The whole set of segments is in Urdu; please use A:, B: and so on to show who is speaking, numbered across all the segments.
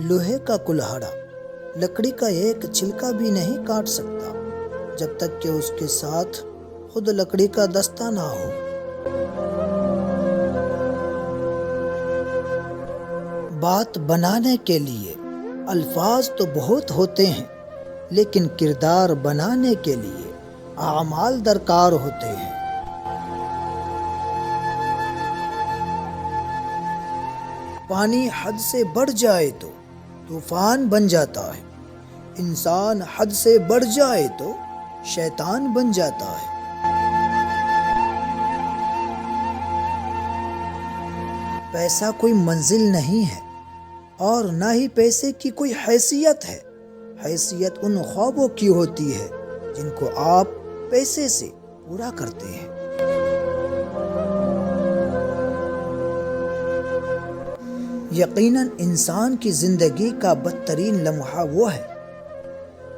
A: لوہے کا کلہاڑا لکڑی کا ایک چھلکا بھی نہیں کاٹ سکتا جب تک کہ اس کے ساتھ خود لکڑی کا دستہ نہ ہو۔ بات بنانے کے لیے الفاظ تو بہت ہوتے ہیں، لیکن کردار بنانے کے لیے اعمال درکار ہوتے ہیں۔ پانی حد سے بڑھ جائے تو طوفان بن جاتا ہے، انسان حد سے بڑھ جائے تو شیطان بن جاتا ہے۔ پیسہ کوئی منزل نہیں ہے اور نہ ہی پیسے کی کوئی حیثیت ہے۔ حیثیت ان خوابوں کی ہوتی ہے جن کو آپ پیسے سے پورا کرتے ہیں۔ یقیناً انسان کی زندگی کا بدترین لمحہ وہ ہے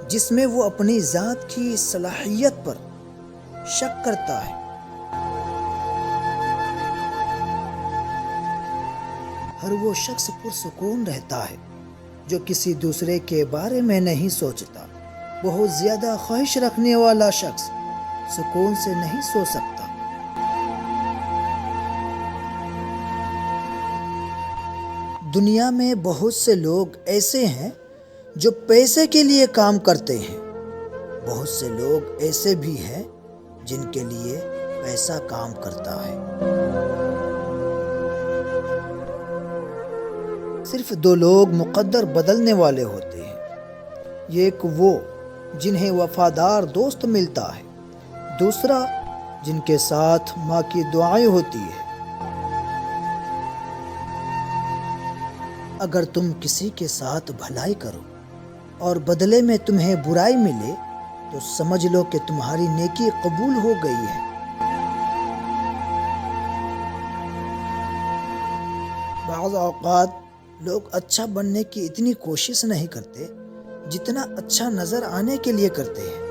A: جس میں وہ اپنی ذات کی صلاحیت پر شک کرتا ہے۔ ہر وہ شخص پرسکون رہتا ہے جو کسی دوسرے کے بارے میں نہیں سوچتا۔ بہت زیادہ خواہش رکھنے والا شخص سکون سے نہیں سو سکتا۔ دنیا میں بہت سے لوگ ایسے ہیں جو پیسے کے لیے کام کرتے ہیں، بہت سے لوگ ایسے بھی ہیں جن کے لیے پیسہ کام کرتا ہے۔ صرف دو لوگ مقدر بدلنے والے ہوتے ہیں، ایک وہ جنہیں وفادار دوست ملتا ہے، دوسرا جن کے ساتھ ماں کی دعائیں ہوتی ہیں۔ اگر تم کسی کے ساتھ بھلائی کرو اور بدلے میں تمہیں برائی ملے تو سمجھ لو کہ تمہاری نیکی قبول ہو گئی ہے۔ بعض اوقات لوگ اچھا بننے کی اتنی کوشش نہیں کرتے جتنا اچھا نظر آنے کے لیے کرتے ہیں۔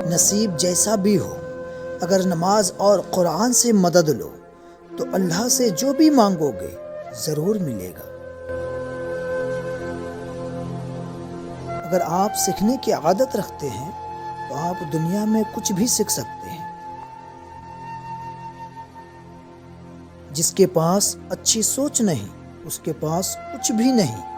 A: نصیب جیسا بھی ہو، اگر نماز اور قرآن سے مدد لو تو اللہ سے جو بھی مانگو گے ضرور ملے گا۔ اگر آپ سیکھنے کی عادت رکھتے ہیں تو آپ دنیا میں کچھ بھی سیکھ سکتے ہیں۔ جس کے پاس اچھی سوچ نہیں اس کے پاس کچھ بھی نہیں۔